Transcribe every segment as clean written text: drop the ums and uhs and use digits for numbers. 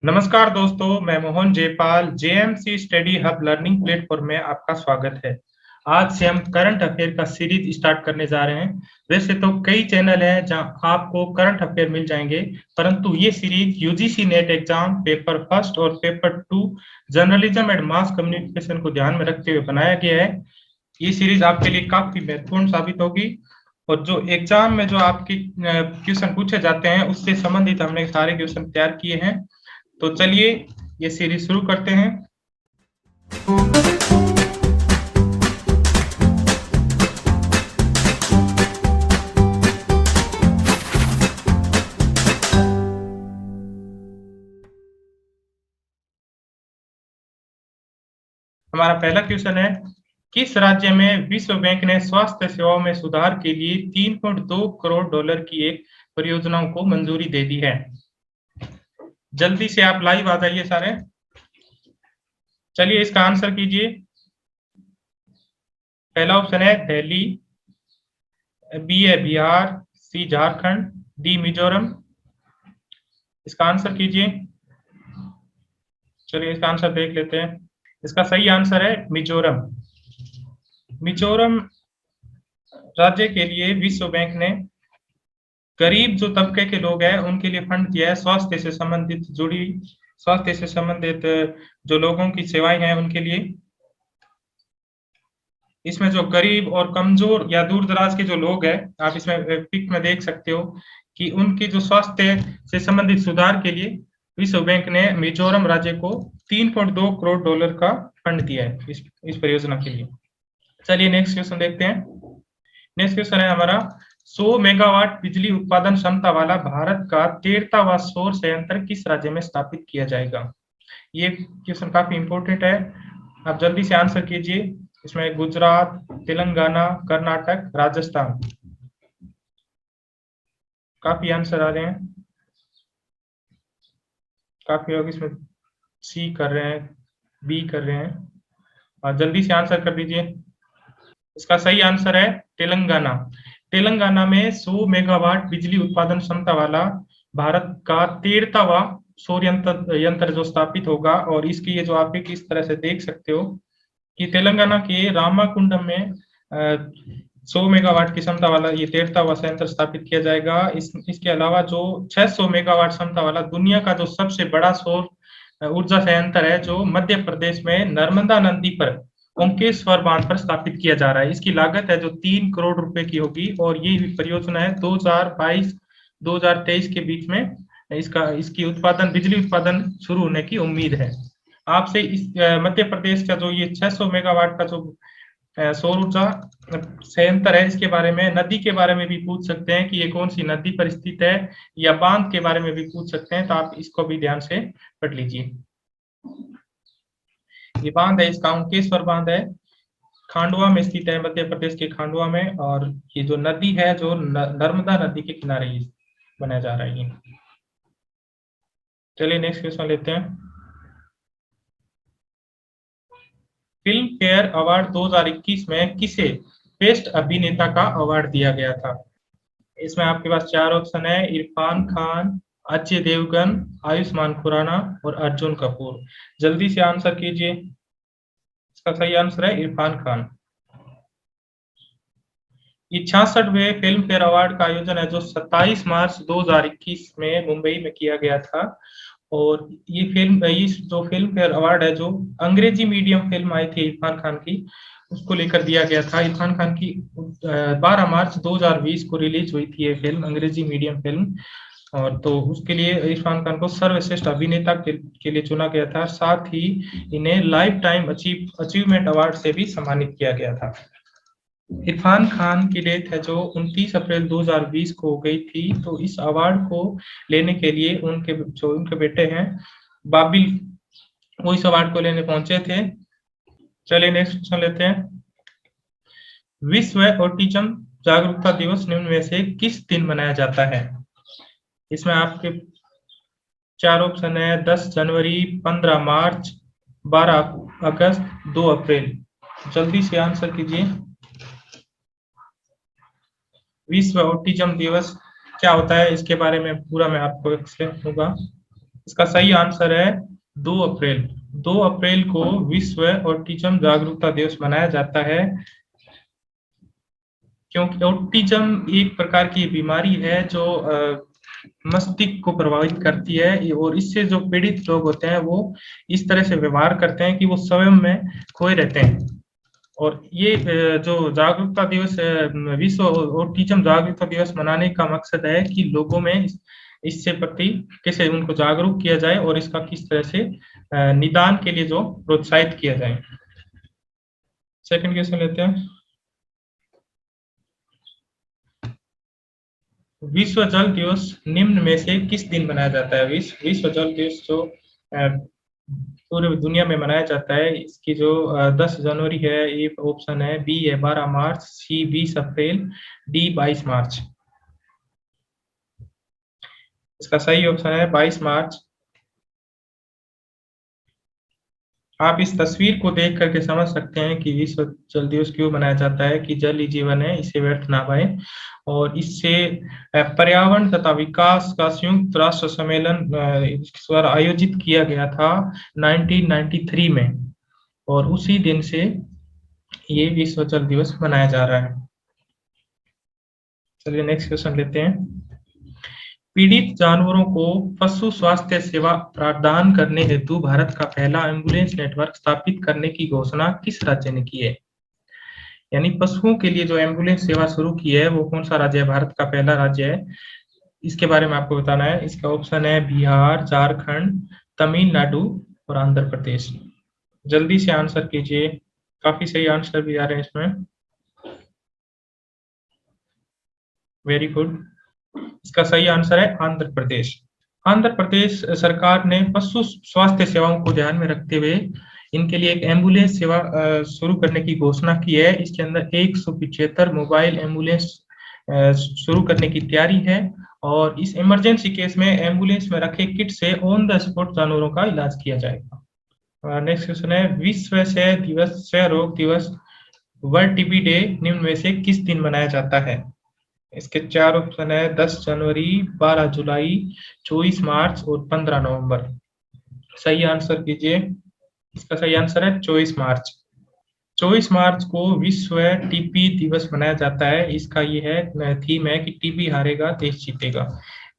नमस्कार दोस्तों, मैं Mohan Jaipal JMC study hub learning platform में आपका स्वागत है। आज से हम करंट अफेयर का सीरीज स्टार्ट करने जा रहे हैं। वैसे तो कई चैनल हैं जहां आपको करंट अफेयर मिल जाएंगे, परंतु ये series UGC NET exam paper first और paper 2 journalism and mass communication को ध्यान में रखते हुए बनाया गया है। ये सीरीज आपके लिए काफी महत्वपूर्ण साबित होगी और जो एग्जाम में जो आपके क्वेश्चन पूछे जाते हैं उससे संबंधित हमने सारे क्वेश्चन तैयार किए हैं। तो चलिए ये सीरीज शुरू करते हैं। हमारा पहला क्वेश्चन है, किस राज्य में विश्व बैंक ने स्वास्थ्य सेवाओं में सुधार के लिए 3.2 करोड़ डॉलर की एक परियोजनाओं को मंजूरी दे दी है? जल्दी से आप लाइव आ जाइए सारे। चलिए इसका आंसर कीजिए। पहला ऑप्शन है दिल्ली, बी है बिहार, सी झारखंड, डी मिजोरम। इसका आंसर कीजिए। चलिए इसका आंसर देख लेते हैं। इसका सही आंसर है मिजोरम। मिजोरम राज्य के लिए विश्व बैंक ने गरीब जो तबके के लोग हैं उनके लिए फंड दिया है। स्वास्थ्य से संबंधित जो लोगों की सेवाएं हैं उनके लिए। इसमें जो गरीब और कमजोर या दूर दराज के जो लोग हैं, आप इसमें पिक में देख सकते हो कि उनकी जो स्वास्थ्य से संबंधित सुधार के लिए विश्व बैंक ने मिजोरम राज्य को 3.2 करोड़ डॉलर का फंड दिया है इस परियोजना के लिए। चलिए नेक्स्ट क्वेश्चन देखते हैं। नेक्स्ट क्वेश्चन है हमारा, 100 मेगावाट बिजली उत्पादन क्षमता वाला भारत का 13वां सौर संयंत्र किस राज्य में स्थापित किया जाएगा? ये क्वेश्चन काफी इंपॉर्टेंट है, आप जल्दी से आंसर कीजिए। इसमें गुजरात, तेलंगाना, कर्नाटक, राजस्थान। काफी आंसर आ रहे हैं, काफी लोग इसमें सी कर रहे हैं, बी कर रहे हैं, और जल्दी से आंसर कर दीजिए। इसका सही आंसर है तेलंगाना। तेलंगाना में 100 मेगावाट बिजली उत्पादन क्षमता वाला भारत का 13वां सौर यंत्र जो स्थापित होगा। और इसकी ये जो आप इस तरह से देख सकते हो कि तेलंगाना के रामाकुंडम में 100 मेगावाट की क्षमता वाला ये 13वां संयंत्र स्थापित किया जाएगा। इसके अलावा जो 600 मेगावाट क्षमता वाला दुनिया का जो सबसे बड़ा सौर ऊर्जा संयंत्र है जो मध्य प्रदेश में नर्मदा नदी पर ओंकेश्वर बांध पर स्थापित किया जा रहा है। इसकी लागत है जो 3 करोड़ रुपए की होगी और ये परियोजना है 2022-2023 के बीच में इसकी बिजली उत्पादन शुरू होने की उम्मीद है। आपसे इस मध्य प्रदेश का जो ये 600 मेगावाट का जो सौर ऊर्जा संयंत्र है इसके बारे में, नदी के बारे में भी पूछ सकते हैं कि ये कौन सी नदी पर स्थित है, या बांध के बारे में भी पूछ सकते हैं, तो आप इसको भी ध्यान से पढ़ लीजिए। ये बांध है, इसका ओंकेश्वर बांध है, खांडवा में स्थित है, मध्य प्रदेश के खांडवा में। और ये जो नदी है जो नर्मदा नदी के किनारे बनाया जा रहा है। चलिए नेक्स्ट क्वेश्चन लेते हैं। फिल्म फेयर अवार्ड 2021 में किसे बेस्ट अभिनेता का अवार्ड दिया गया था? इसमें आपके पास 4 ऑप्शन है, इरफान खान, अजय देवगन, आयुष्मान खुराना और अर्जुन कपूर। जल्दी से आंसर कीजिए। इसका सही आंसर है इरफान खान। ये 66वें फिल्म फेयर अवार्ड का आयोजन है जो 27 मार्च 2021 में मुंबई में किया गया था। और ये जो फिल्म फेयर अवार्ड है जो अंग्रेजी मीडियम फिल्म आई थी इरफान खान की, उसको लेकर दिया गया था। इरफान खान की 12 मार्च 2020 को रिलीज हुई थी ये फिल्म, अंग्रेजी मीडियम फिल्म। और तो उसके लिए इरफान खान को सर्वश्रेष्ठ अभिनेता के लिए चुना गया था। साथ ही इन्हें लाइफ टाइम अचीवमेंट अवार्ड से भी सम्मानित किया गया था। इरफान खान की डेथ है जो 29 अप्रैल 2020 को हो गई थी। तो इस अवार्ड को लेने के लिए उनके बेटे हैं बाबिल, वो इस अवार्ड को लेने पहुंचे थे। चलिए नेक्स्ट क्वेश्चन लेते हैं। विश्व ऑटिज्म जागरूकता दिवस निम्न में से किस दिन मनाया जाता है? इसमें आपके 4 ऑप्शन है, 10 जनवरी, 15 मार्च, 12 अगस्त, 2 अप्रैल। जल्दी से आंसर कीजिए। विश्व ऑटिज्म दिवस क्या होता है इसके बारे में पूरा मैं आपको एक्सप्लेन दूंगा। इसका सही आंसर है 2 अप्रैल। 2 अप्रैल को विश्व ऑटिज्म जागरूकता दिवस मनाया जाता है, क्योंकि ऑटिज्म एक प्रकार की बीमारी है जो मस्तिष्क को प्रभावित करती है, और इससे जो पीड़ित लोग होते हैं वो इस तरह से व्यवहार करते हैं कि वो स्वयं में खोए रहते हैं। और ये जो जागरूकता दिवस विश्व ऑटिज्म जागरूकता दिवस मनाने का मकसद है कि लोगों में इससे प्रति कैसे उनको जागरूक किया जाए और इसका किस तरह से निदान के लिए जो प्रोत्साहित किया जाए। सेकंड क्वेश्चन लेते हैं। विश्व जल दिवस निम्न में से किस दिन मनाया जाता है? विश्व जल दिवस जो पूरे दुनिया में मनाया जाता है, इसकी जो 10 जनवरी है, ये ऑप्शन है, बी है 12 मार्च, सी 20 अप्रैल, डी 22 मार्च। इसका सही ऑप्शन है 22 मार्च। आप इस तस्वीर को देख करके समझ सकते हैं कि विश्व जल दिवस क्यों मनाया जाता है, कि जल ही जीवन है, इसे व्यर्थ ना पाए। और इससे पर्यावरण तथा विकास का संयुक्त राष्ट्र सम्मेलन द्वारा आयोजित किया गया था 1993 में, और उसी दिन से ये विश्व जल दिवस मनाया जा रहा है। चलिए नेक्स्ट क्वेश्चन लेते हैं। पीड़ित जानवरों को पशु स्वास्थ्य सेवा प्रदान करने हेतु भारत का पहला एम्बुलेंस नेटवर्क स्थापित करने की घोषणा किस राज्य ने की है? यानी पशुओं के लिए जो एम्बुलेंस सेवा शुरू की है वो कौन सा राज्य है? भारत का पहला राज्य है, इसके बारे में आपको बताना है। इसका ऑप्शन है बिहार, झारखंड, तमिलनाडु और आंध्र प्रदेश। जल्दी से आंसर कीजिए, काफी सही आंसर भी आ रहे हैं इसमें। Very good. इसका सही आंसर है आंध्र प्रदेश। आंध्र प्रदेश सरकार ने पशु स्वास्थ्य सेवाओं को ध्यान में रखते हुए इनके लिए एक एम्बुलेंस सेवा शुरू करने की घोषणा की है। इसके अंदर 175 मोबाइल एम्बुलेंस शुरू करने की तैयारी है, और इस इमरजेंसी केस में एम्बुलेंस में रखे किट से ऑन द स्पॉट जानवरों का इलाज किया जाएगा। नेक्स्ट क्वेश्चन है, विश्व क्षय दिवस, क्षय रोग दिवस, वर्ल्ड टीबी डे निम्न में से किस दिन मनाया जाता है? इसके 4 ऑप्शन है, 10 जनवरी, 12 जुलाई, 24 मार्च और 15 नवंबर। सही आंसर कीजिए। इसका सही आंसर है 24 मार्च। 24 मार्च को विश्व टीबी दिवस मनाया जाता है। इसका ये है, थीम है कि टीबी हारेगा देश जीतेगा।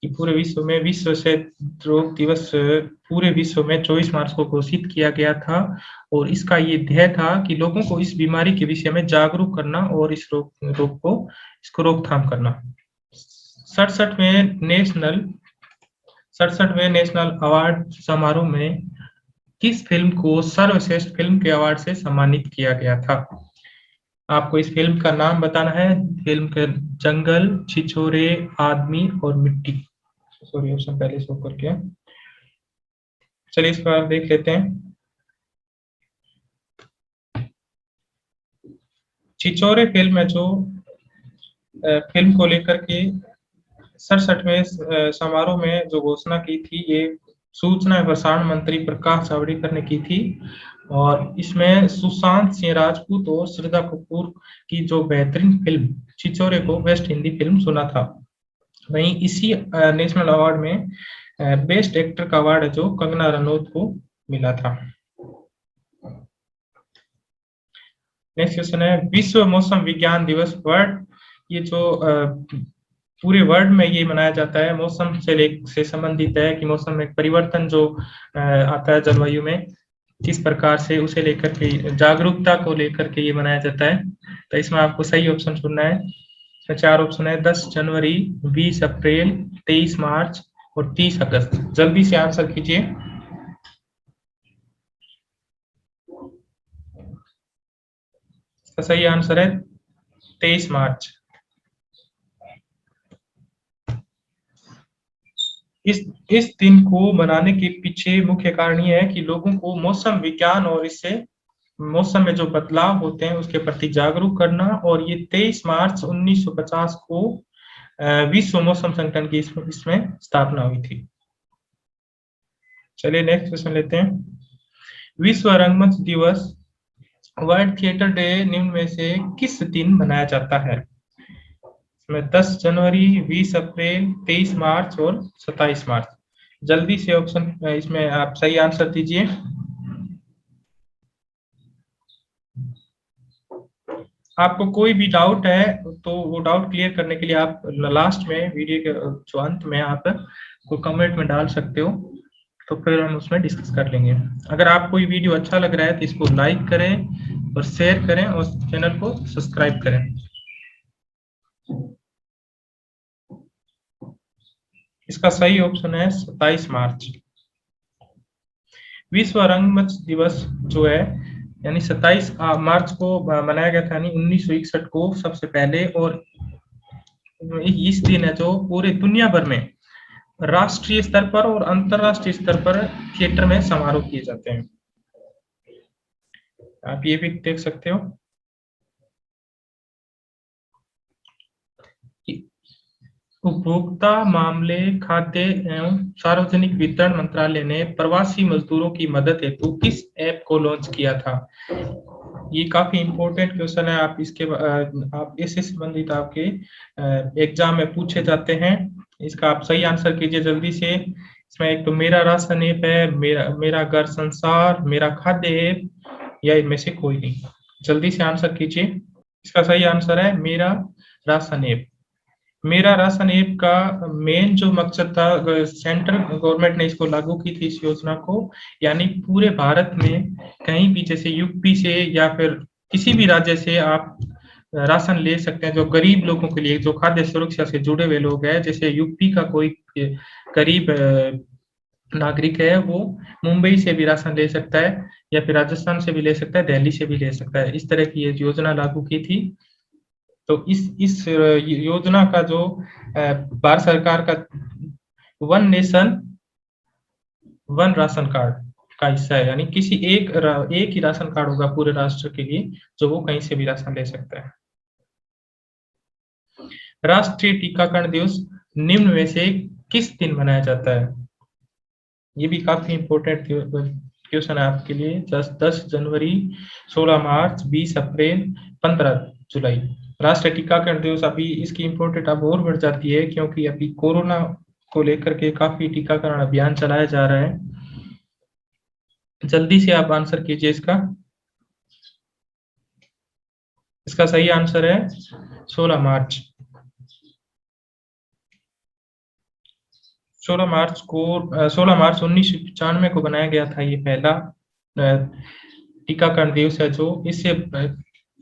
कि पूरे विश्व में विश्व क्षय रोग दिवस पूरे विश्व में 24 मार्च को घोषित किया गया था, और इसका ये ध्येय था कि लोगों को इस बीमारी के विषय में जागरूक करना और इस रोग को इसको रोकथाम करना। 67वें नेशनल अवार्ड समारोह में किस फिल्म को सर्वश्रेष्ठ फिल्म के अवार्ड से सम्मानित किया गया था? आपको इस फिल्म का नाम बताना है। फिल्म के जंगल, छिछोरे, आदमी और मिट्टी। सॉरी, ऑप्शन पहले शो करके। चलिए इस बार देख लेते हैं। छिछोरे फिल्म है जो फिल्म को लेकर के 67वें समारोह में जो घोषणा की थी, ये सूचना एवं प्रसारण मंत्री प्रकाश जावड़ेकर ने की थी, और इसमें सुशांत सिंह राजपूत और श्रद्धा कपूर की जो बेहतरीन फिल्म छिछोरे को बेस्ट हिंदी फिल्म चुना था। वहीं इसी नेशनल अवार्ड में बेस्ट एक्टर का अवार्ड जो कंगना रनौत को मिला था। नेक्स्ट क्वेश्चन है, विश्व मौसम विज्ञान दिवस वर्ल्ड, ये जो पूरे वर्ल्ड में ये मनाया जाता है, मौसम से संबंधित है कि मौसम में परिवर्तन जो आता है जलवायु में, किस प्रकार से उसे लेकर के जागरूकता को लेकर के ये मनाया जाता है। तो इसमें आपको सही ऑप्शन चुनना है। इसमें 4 ऑप्शन है, 10 जनवरी, 20 अप्रैल, 23 मार्च और 30 अगस्त। जल्दी से आंसर कीजिए। इसका सही आंसर है 23 मार्च। इस दिन को मनाने के पीछे मुख्य कारण ये है कि लोगों को मौसम विज्ञान और इससे मौसम में जो बदलाव होते हैं उसके प्रति जागरूक करना, और ये 23 मार्च 1950 को विश्व मौसम संगठन की इसमें स्थापना हुई थी। चलिए नेक्स्ट क्वेश्चन लेते हैं। विश्व रंगमंच दिवस, वर्ल्ड थिएटर डे निम्न में से किस दिन मनाया जाता है? इसमें 10 जनवरी, 20 अप्रैल, 23 मार्च और 27 मार्च। जल्दी से ऑप्शन इसमें आप सही आंसर दीजिए। आपको कोई भी डाउट है तो वो डाउट क्लियर करने के लिए आप लास्ट में वीडियो के जो अंत में आप को कमेंट में डाल सकते हो, तो फिर हम उसमें डिस्कस कर लेंगे। अगर आपको ये वीडियो अच्छा लग रहा है तो इसको लाइक करें और शेयर करें और चैनल को सब्सक्राइब करें। इसका सही ऑप्शन है 27 मार्च। विश्व रंगमंच दिवस जो है यानी 27 मार्च को मनाया गया था, यानी 1961 को सबसे पहले। और इस दिन है जो पूरे दुनिया भर में राष्ट्रीय स्तर पर और अंतरराष्ट्रीय स्तर पर थिएटर में समारोह किए जाते हैं। आप ये भी देख सकते हो। उपभोक्ता मामले, खाद्य एवं सार्वजनिक वितरण मंत्रालय ने प्रवासी मजदूरों की मदद हेतु किस ऐप को लॉन्च किया था? ये काफी इंपॉर्टेंट क्वेश्चन है। आप इसके आप इससे संबंधित आपके एग्जाम में पूछे जाते हैं। इसका आप सही आंसर कीजिए जल्दी से। इसमें एक तो मेरा राशन ऐप है, मेरा मेरा घर संसार, मेरा खाद्य ऐप, या इनमें से कोई नहीं। जल्दी से आंसर कीजिए। इसका सही आंसर है मेरा राशन ऐप। मेरा राशन ऐप का मेन जो मकसद था, सेंट्रल गवर्नमेंट ने इसको लागू की थी इस योजना को, यानी पूरे भारत में कहीं भी जैसे यूपी से या फिर किसी भी राज्य से आप राशन ले सकते हैं। जो गरीब लोगों के लिए, जो खाद्य सुरक्षा से जुड़े हुए लोग हैं, जैसे यूपी का कोई गरीब नागरिक है, वो मुंबई से भी राशन ले सकता है, या फिर राजस्थान से भी ले सकता है, दिल्ली से भी ले सकता है। इस तरह की ये योजना लागू की थी। तो इस योजना का जो भारत सरकार का one nation one ration card का हिस्सा है, यानी किसी एक ही राशन कार्ड होगा पूरे राष्ट्र के लिए, जो वो कहीं से भी राशन ले सकता है। राष्ट्रीय टीकाकरण दिवस निम्न में से किस दिन मनाया जाता है? ये भी काफी इंपॉर्टेंट क्वेश्चन है आपके लिए। 10 जनवरी, 16 मार्च, 20 अप्रैल, 15 जुलाई। राष्ट्रीय टीकाकरण दिवस, अभी इसकी इम्पोर्टेंट अब और बढ़ जाती है क्योंकि अभी कोरोना को लेकर के काफी टीकाकरण अभियान चलाया जा रहा है। जल्दी से आप आंसर कीजिए इसका। इसका सही आंसर है 16 मार्च। 16 मार्च 1995 को बनाया गया था ये पहला टीकाकरण दिवस है। जो इससे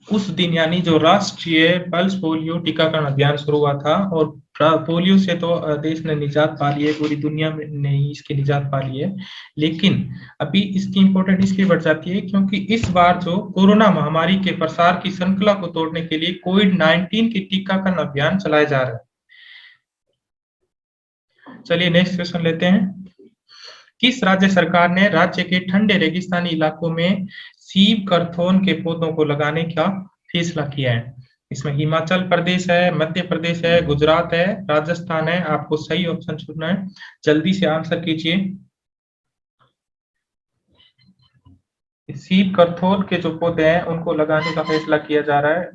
उस दिन यानी जो राष्ट्रीय पल्स पोलियो टीकाकरण अभियान शुरू हुआ था, और पोलियो से तो देश ने निजात पा ली है, पूरी दुनिया में नहीं इसकी निजात पा ली है। लेकिन अभी इसकी इम्पोर्टेंट इसलिए बढ़ जाती है क्योंकि इस बार जो कोरोना महामारी के प्रसार की श्रृंखला को तोड़ने के लिए कोविड-19 की टीकाकरण अभियान चलाया जा रहा है। चलिए नेक्स्ट क्वेश्चन लेते हैं। किस राज्य सरकार ने राज्य के ठंडे रेगिस्तानी इलाकों में सीब करथोन के पौधों को लगाने का फैसला किया है? इसमें हिमाचल प्रदेश है, मध्य प्रदेश है, गुजरात है, राजस्थान है। आपको सही ऑप्शन चुनना है। जल्दी से आंसर कीजिए। सीब करथोन के जो पौधे हैं उनको लगाने का फैसला किया जा रहा है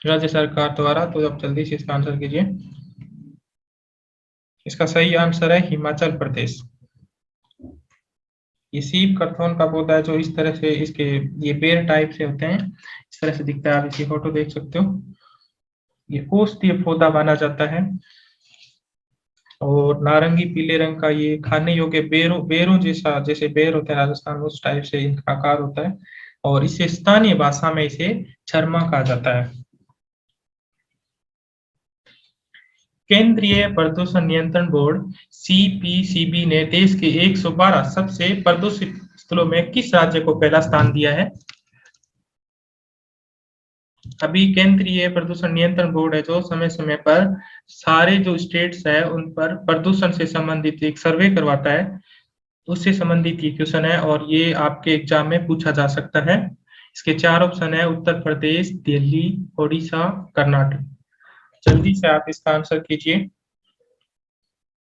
राज्य सरकार द्वारा। तो अब जल्दी से इसका आंसर कीजिए। इसका सही आंसर है हिमाचल प्रदेश। ये सीप करथोन का पौधा है जो इस तरह से, इसके ये बेर टाइप से होते हैं, इस तरह से दिखता है। आप इसकी फोटो देख सकते हो। ये औषधीय पौधा माना जाता है और नारंगी पीले रंग का ये खाने योग्य बेरों बेरों जैसा, जैसे बेर होता है राजस्थान में, उस टाइप से इनका आकार होता है। और इसे स्थानीय भाषा में इसे छरमा कहा जाता है। केंद्रीय प्रदूषण नियंत्रण बोर्ड सीपीसीबी ने देश के 112 सबसे प्रदूषित स्थलों में किस राज्य को पहला स्थान दिया है? अभी केंद्रीय प्रदूषण नियंत्रण बोर्ड है जो समय समय पर सारे जो स्टेट्स है उन पर प्रदूषण से संबंधित एक सर्वे करवाता है। उससे संबंधित ये क्वेश्चन है और ये आपके एग्जाम में पूछा जा सकता है। इसके 4 ऑप्शन है: उत्तर प्रदेश, दिल्ली, ओडिशा, कर्नाटक। जल्दी से आप इसका आंसर कीजिए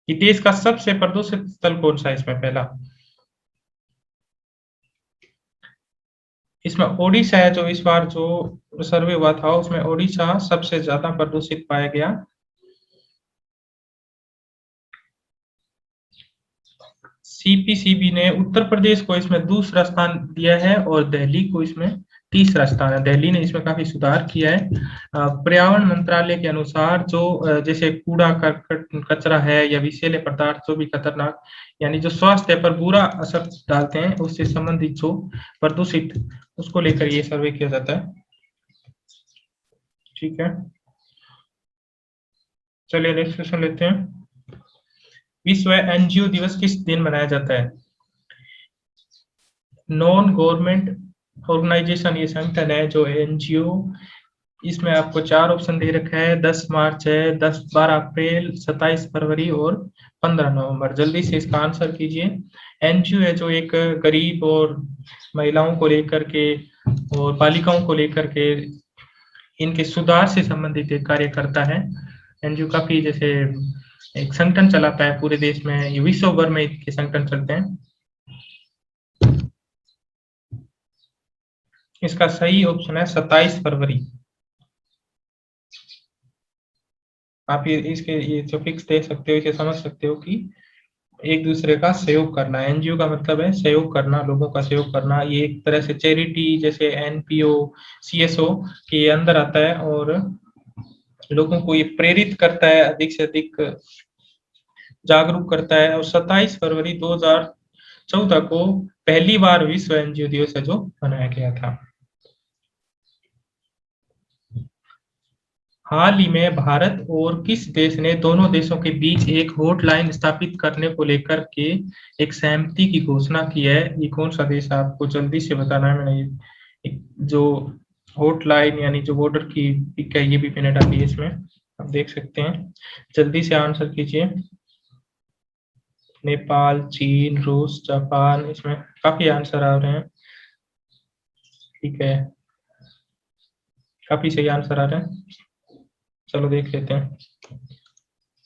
कि देश का सबसे प्रदूषित स्थल कौन सा है इसमें पहला। इसमें ओडिशा है। जो इस बार जो सर्वे हुआ था उसमें ओडिशा सबसे ज्यादा प्रदूषित पाया गया। सीपीसीबी ने उत्तर प्रदेश को इसमें दूसरा स्थान दिया है और दिल्ली को इसमें तीसरा स्थान है। दिल्ली ने इसमें काफी सुधार किया है। पर्यावरण मंत्रालय के अनुसार जो जैसे कूड़ा करकट कचरा है या विषैले पदार्थ जो भी खतरनाक यानी जो स्वास्थ्य पर बुरा असर डालते हैं उससे संबंधित जो प्रदूषित उसको लेकर ये सर्वे किया जाता है। ठीक है, चलिए नेक्स्ट क्वेश्चन लेते हैं। विश्व एनजीओ दिवस किस दिन मनाया जाता है? नॉन गवर्नमेंट ऑर्गेनाइजेशन ये संगठन है जो एनजीओ, इसमें आपको 4 ऑप्शन दे रखा है। 10 मार्च है, 12 अप्रैल, 27 फरवरी और 15 नवंबर। जल्दी से इसका आंसर कीजिए। एनजीओ है जो एक गरीब और महिलाओं को लेकर के और बालिकाओं को लेकर के इनके सुधार से संबंधित एक कार्य करता है। एनजीओ काफी जैसे एक संगठन चलाता है पूरे देश में, ये विश्व भर में इसके संगठन चलते हैं। इसका सही ऑप्शन है 27 फरवरी। आप ये इसके ये जो फिक्स देख सकते हो, इसे समझ सकते हो कि एक दूसरे का सहयोग करना। एनजीओ का मतलब है सहयोग करना, लोगों का सहयोग करना। ये एक तरह से चैरिटी जैसे एनपीओ सीएसओ के अंदर आता है और लोगों को ये प्रेरित करता है, अधिक से अधिक जागरूक करता है। और 27 फरवरी 2014 को पहली बार विश्व एनजीओ दिवस है जो मनाया गया था। हाल ही में भारत और किस देश ने दोनों देशों के बीच एक हॉटलाइन स्थापित करने को लेकर के एक सहमति की घोषणा की है? ये कौन सा देश है आपको जल्दी से बताना है। मैंने जो हॉटलाइन यानी जो बॉर्डर की पिक है ये भी मैंने डाली है इसमें, आप देख सकते हैं। जल्दी से आंसर कीजिए। नेपाल, चीन, रूस, जापान, इसमें काफी आंसर आ रहे हैं। ठीक है, काफी सही आंसर आ रहे हैं। चलो देख लेते हैं।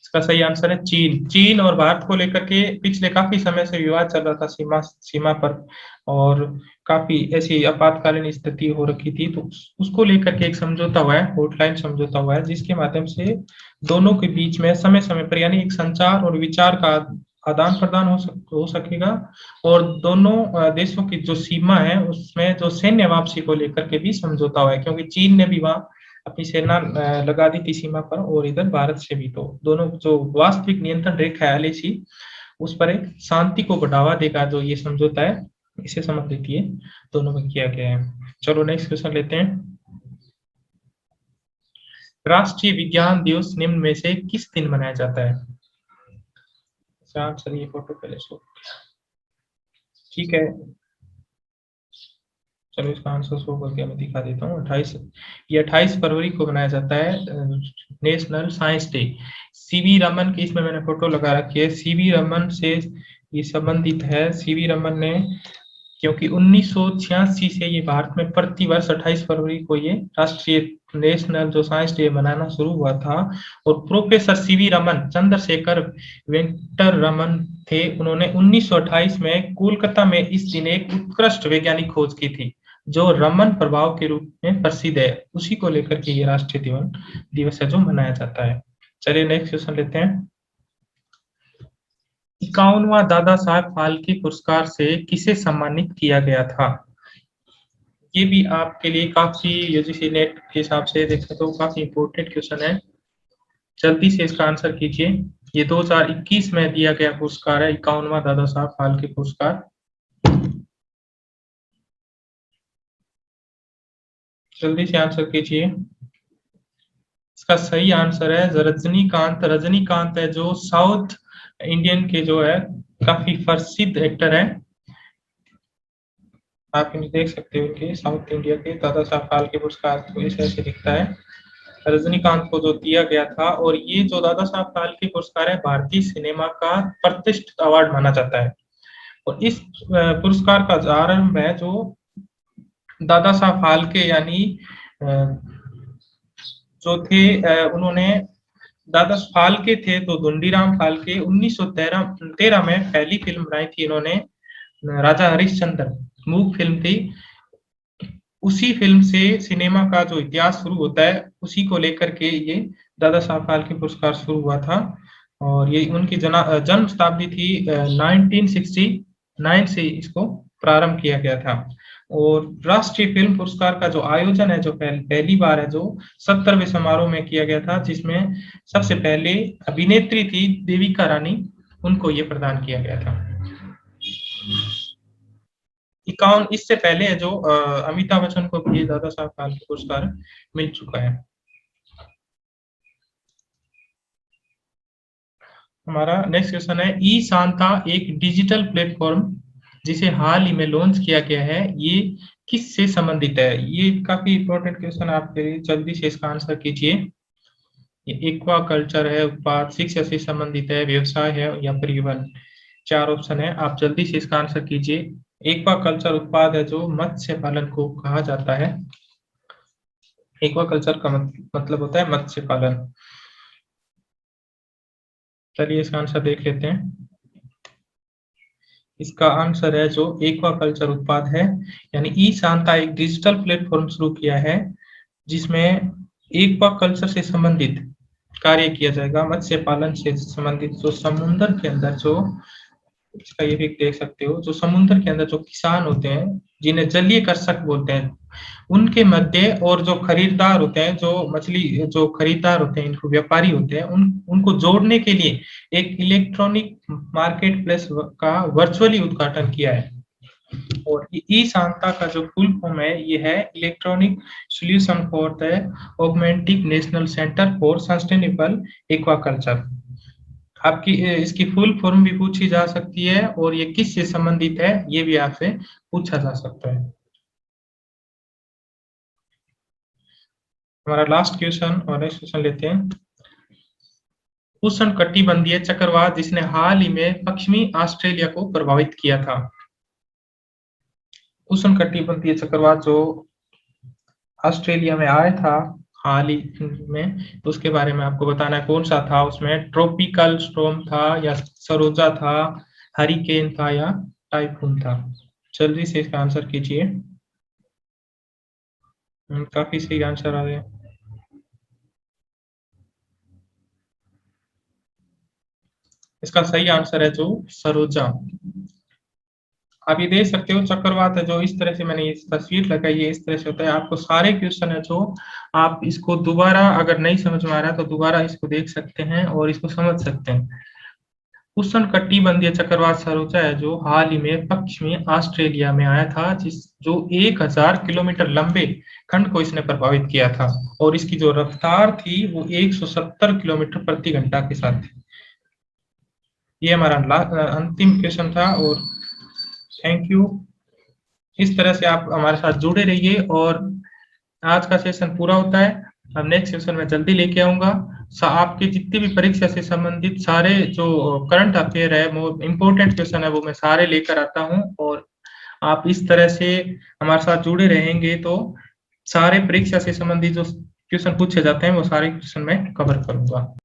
इसका सही आंसर है चीन। चीन और भारत को लेकर के पिछले काफी समय से विवाद चल रहा था सीमा पर, और काफी ऐसी आपातकालीन स्थिति हो रखी थी, तो उसको लेकर के एक समझौता हुआ है, हॉटलाइन समझौता हुआ है, जिसके माध्यम से दोनों के बीच में समय समय पर यानी एक संचार और विचार का आदान प्रदान हो सकेगा। और दोनों देशों की जो सीमा है उसमें जो सैन्य वापसी को लेकर के भी समझौता हुआ है, क्योंकि चीन ने भी वहाँ अपनी सेना लगा दी थी सीमा पर, और इधर भारत से भी। तो दोनों जो वास्तविक नियंत्रण रेखा है एलएसी, उस पर एक शांति को बढ़ावा देगा जो ये समझौता है, इसे संबंधित ये दोनों में किया गया है। चलो नेक्स्ट क्वेश्चन लेते हैं। राष्ट्रीय विज्ञान दिवस निम्न में से किस दिन मनाया जाता है? आंसर ये फोटो पहले शो, ठीक है। चलो इसका आंसर शो करके मैं दिखा देता हूँ। 28 फरवरी को मनाया जाता है national science day. CV Raman की इसमें मैंने फोटो लगा रखी है। सीवी रमन से ये संबंधित है। सीवी रमन ने, क्योंकि 1986 से ये भारत में प्रतिवर्ष 28 फरवरी को ये राष्ट्रीय नेशनल जो साइंस डे मनाना शुरू हुआ था। और प्रोफेसर सीवी रमन, चंद्रशेखर वेंकटर रमन थे, उन्होंने 1928 में कोलकाता में इस दिन एक उत्कृष्ट वैज्ञानिक खोज की थी जो रमन प्रभाव के रूप में प्रसिद्ध है। उसी को लेकर के ये राष्ट्रीय दिवस है जो मनाया जाता है। चलिए नेक्स्ट क्वेश्चन लेते हैं। 51वां दादा साहब फाल्के पुरस्कार से किसे सम्मानित किया गया था? ये भी आपके लिए काफी यूजीसी नेट के हिसाब से देखें तो काफी इंपॉर्टेंट क्वेश्चन है। जल्दी से इसका आंसर कीजिए। ये 2021 में दिया गया पुरस्कार है, 51वां दादा साहब फाल्के पुरस्कार। जल्दी से आंसर कीजिए। इसका सही आंसर है रजनीकांत। रजनीकांत है जो साउथ इंडियन के जो है काफी प्रसिद्ध एक्टर है। आप इन्हें देख सकते हो, इनके साउथ इंडिया के दादा साहब फाल्के पुरस्कार को इस ऐसे दिखता है। रजनीकांत को जो दिया गया था, और ये जो दादा साहब फाल्के पुरस्कार है भारतीय सिनेमा का प्रतिष्ठित अवार्ड माना जाता है। और इस पुरस्कार का आरंभ है जो दादा साहब फाल्के यानी जो थे, उन्होंने दादा फाल्के थे तो धुंडीराम फाल्के 1913 में पहली फिल्म बनाई थी इन्होंने, राजा हरिश्चंद्र मूक फिल्म थी। उसी फिल्म से सिनेमा का जो इतिहास शुरू होता है, उसी को लेकर के ये दादा साहब फाल्के पुरस्कार शुरू हुआ था। और ये उनकी जन्म शताब्दी थी 1969 से इसको प्रारंभ किया गया था। और राष्ट्रीय फिल्म पुरस्कार का जो आयोजन है, जो पहली बार है, जो 70वें समारोह में किया गया था, जिसमें सबसे पहले अभिनेत्री थी देविका रानी, उनको ये प्रदान किया गया था। 51 इससे पहले जो अमिताभ बच्चन को भी दादा साहब फाल्के पुरस्कार मिल चुका है। हमारा नेक्स्ट क्वेश्चन है, ई शांता एक डिजिटल प्लेटफॉर्म जिसे हाल ही में लॉन्च किया गया है, ये किससे संबंधित है? ये काफी इंपॉर्टेंट क्वेश्चन है आपके लिए, जल्दी से इसका आंसर कीजिए। ये एक्वा कल्चर है, उत्पाद, शिक्षा से संबंधित है, व्यवसाय है या परिवहन? 4 ऑप्शन है, आप जल्दी से इसका आंसर कीजिए। एक्वा कल्चर उत्पाद है जो मत्स्य पालन को कहा जाता है। एक्वा कल्चर का मतलब होता है मत्स्य पालन। चलिए इसका आंसर देख लेते हैं। इसका आंसर है जो एक्वा कल्चर उत्पाद है, यानी ई शांता एक डिजिटल प्लेटफॉर्म शुरू किया है जिसमें एक्वा कल्चर से संबंधित कार्य किया जाएगा, मत्स्य पालन से संबंधित। जो समुद्र के अंदर जो, इसका ये भी देख सकते हो, जो समुद्र के अंदर जो किसान होते हैं, जिन्हें जलीय कृषक बोलते हैं, उनके मध्य और जो खरीदार होते हैं, जो मछली जो खरीदार होते हैं, इनको व्यापारी होते हैं, उनको जोड़ने के लिए एक इलेक्ट्रॉनिक मार्केट प्लेस का वर्चुअली उद्घाटन किया है। और ई शांता का जो फुल फॉर्म है, ये है electronic solution for the augmenting national centre for sustainable aquaculture. आपकी इसकी फुल फॉर्म भी पूछी जा सकती है, और ये किससे संबंधित है, ये भी आपसे पूछा जा सकता है। हमारा लास्ट क्वेश्चन और नेक्स्ट क्वेश्चन लेते हैं। उष्णकटिबंधीय चक्रवात जिसने हाल ही में पश्चिमी ऑस्ट्रेलिया को प्रभावित किया था। उष्णकटिबंधीय चक्रवात जो ऑस्ट्रेलिया में आया था हाल ही में, तो उसके बारे में आपको बताना है कौन सा था। उसमें ट्रॉपिकल स्टॉर्म था, या सरोजा था, हरिकेन था, या टाइफून था? जल्दी से इसका आंसर कीजिए। काफी सही आंसर आ गया। इसका सही आंसर है जो सरोजा। आप ये देख सकते हो, चक्रवात है जो इस तरह से, मैंने इस तस्वीर लगाई है, इस तरह से होता है। आपको सारे क्वेश्चन है जो आप इसको दोबारा, अगर नहीं समझ में आ रहा है तो दोबारा इसको देख सकते हैं और इसको समझ सकते हैं। उष्णकटिबंधीय चक्रवात सरोजा है जो हाल ही में पश्चिमी ऑस्ट्रेलिया में आया था, जो 1000 किलोमीटर लंबे खंड को इसने प्रभावित किया था, और इसकी जो रफ्तार थी वो 170 किलोमीटर प्रति घंटा के साथ थी। ये हमारा अंतिम क्वेश्चन था, और थैंक यू। इस तरह से आप हमारे साथ जुड़े रहिए, और आज का सेशन पूरा होता है। अब नेक्स्ट सेशन में जल्दी लेके आऊंगा। आपके जितने भी परीक्षा से संबंधित सारे जो करंट अफेयर है, इम्पोर्टेंट क्वेश्चन है, वो मैं सारे लेकर आता हूं, और आप इस तरह से हमारे साथ जुड़े रहेंगे तो सारे परीक्षा से संबंधित जो क्वेश्चन पूछे जाते हैं वो सारे क्वेश्चन मैं कवर करूंगा।